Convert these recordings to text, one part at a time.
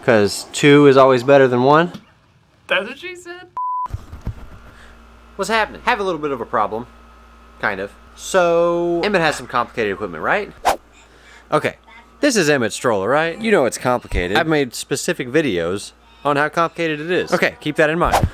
Because 2 is always better than 1. That's what she said. What's happening? Have a little bit of a problem. Kind of. So, Emmett has some complicated equipment, right? Okay. This is Emmett's stroller, right? You know it's complicated. I've made specific videos on how complicated it is. Okay, keep that in mind.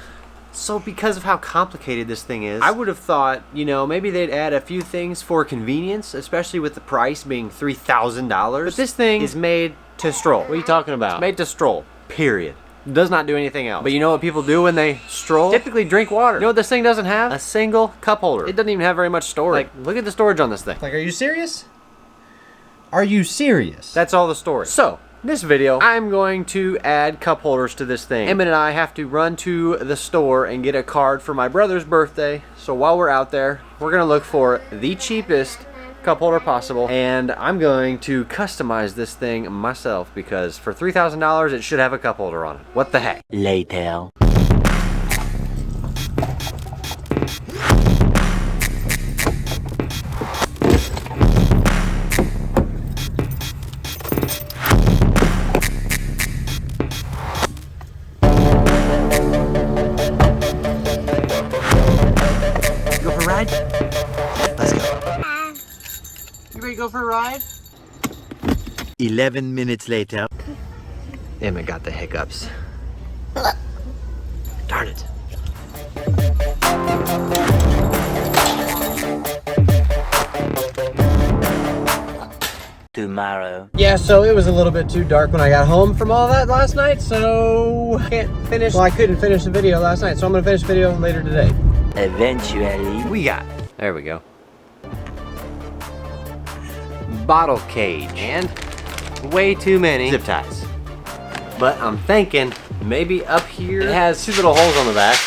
So because of how complicated this thing is, I would have thought, you know, maybe they'd add a few things for convenience, especially with the price being $3,000. But this thing is made to stroll. What are you talking about? It's made to stroll, period. It does not do anything else. But you know what people do when they stroll? Typically drink water. You know what this thing doesn't have? A single cup holder. It doesn't even have very much storage. Like, look at the storage on this thing. Like, are you serious? Are you serious? That's all the storage. So, in this video, I'm going to add cup holders to this thing. Emmett and I have to run to the store and get a card for my brother's birthday. So while we're out there, we're gonna look for the cheapest cup holder possible, and I'm going to customize this thing myself because for $3,000 it should have a cup holder on it. What the heck? Later. Go for a ride? Let's go. You ready to go for a ride? 11 minutes later. Emmett got the hiccups. Darn it. Tomorrow. Yeah, so it was a little bit too dark when I got home from all that last night, so I couldn't finish the video last night, so I'm gonna finish the video later today. Eventually. We got, there we go. Bottle cage and way too many zip ties. But I'm thinking maybe up here it has 2 little holes on the back.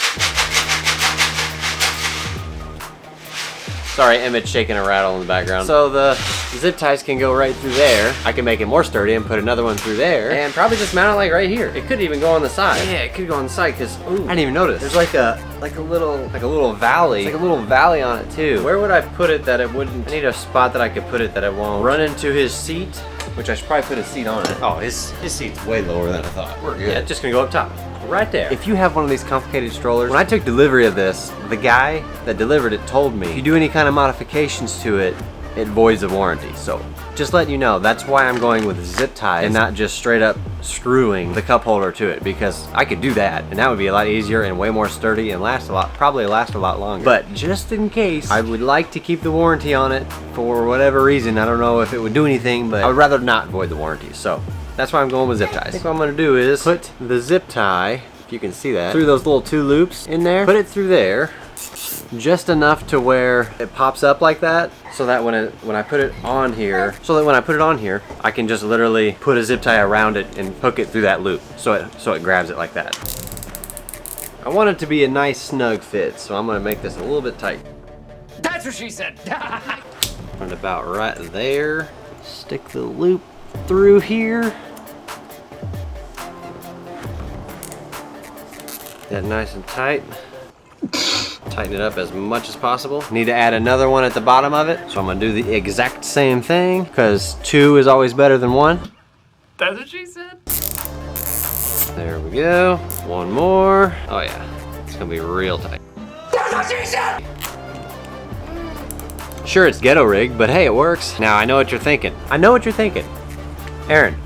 Sorry, Emmett's shaking a rattle in the background. So the zip ties can go right through there. I can make it more sturdy and put another one through there. And probably just mount it like right here. It could even go on the side. Yeah, it could go on the side because, ooh, I didn't even notice. There's like a little valley. It's like a little valley on it too. Where would I put it that it wouldn't? I need a spot that I could put it that it won't run into his seat, which I should probably put a seat on it. Oh, his seat's way lower than I thought. We're good. Yeah, it's just gonna go up top. Right there. If you have one of these complicated strollers, when I took delivery of this, the guy that delivered it told me if you do any kind of modifications to it, it voids the warranty. So just letting you know, that's why I'm going with zip ties and not just straight up screwing the cup holder to it, because I could do that and that would be a lot easier and way more sturdy and probably last a lot longer. But just in case, I would like to keep the warranty on it for whatever reason. I don't know if it would do anything, but I would rather not void the warranty. So that's why I'm going with zip ties. I think what I'm gonna do is put the zip tie, if you can see that, through those little 2 loops in there, put it through there, just enough to where it pops up like that, so that when I put it on here, I can just literally put a zip tie around it and hook it through that loop, so it grabs it like that. I want it to be a nice snug fit, so I'm gonna make this a little bit tight. That's what she said. Put it about right there. Stick the loop through here. Get it nice and tight. Tighten it up as much as possible. Need to add another one at the bottom of it, so I'm gonna do the exact same thing because 2 is always better than 1. That's what she said. There we go. 1 more. Oh yeah, it's gonna be real tight. That's what she said. Sure, it's ghetto rigged, but hey, it works. Now I know what you're thinking. Aaron,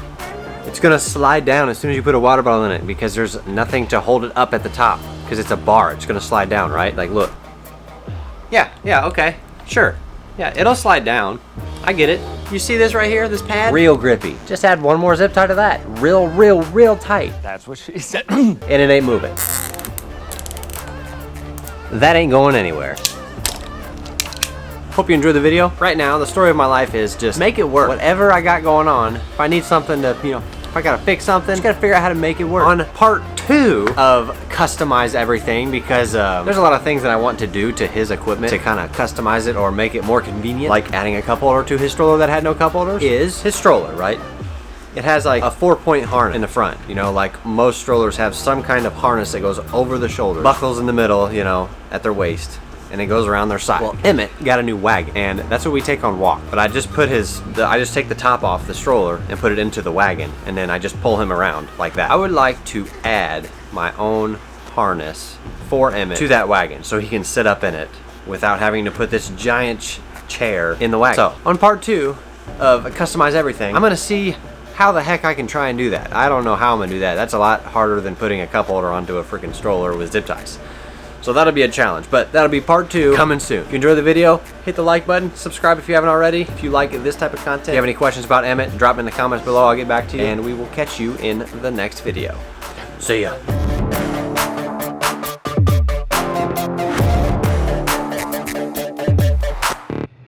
it's gonna slide down as soon as you put a water bottle in it because there's nothing to hold it up at the top because it's a bar. It's gonna slide down, right? Like, look. Yeah, okay, sure. Yeah, it'll slide down. I get it. You see this right here, this pad? Real grippy. Just add 1 more zip tie to that. Real tight. That's what she said. And it ain't moving. That ain't going anywhere. Hope you enjoyed the video. Right now, the story of my life is just make it work. Whatever I got going on, if I need something to, if I gotta fix something, just gotta figure out how to make it work. On part 2 of customize everything, because there's a lot of things that I want to do to his equipment to kind of customize it or make it more convenient, like adding a cup holder to his stroller that had no cup holders, is his stroller, right? It has like a 4-point harness in the front, like most strollers have some kind of harness that goes over the shoulder, buckles in the middle, at their waist. and it goes around their side. Well, Emmett got a new wagon, and that's what we take on walk. But I just put I just take the top off the stroller and put it into the wagon, and then I just pull him around like that. I would like to add my own harness for Emmett to that wagon so he can sit up in it without having to put this giant chair in the wagon. So on part 2 of Customize Everything, I'm gonna see how the heck I can try and do that. I don't know how I'm gonna do that. That's a lot harder than putting a cup holder onto a freaking stroller with zip ties. So that'll be a challenge, but that'll be part 2 coming soon. If you enjoyed the video, hit the like button, subscribe if you haven't already. If you like this type of content, if you have any questions about Emmett, drop them in the comments below. I'll get back to you, and we will catch you in the next video. See ya.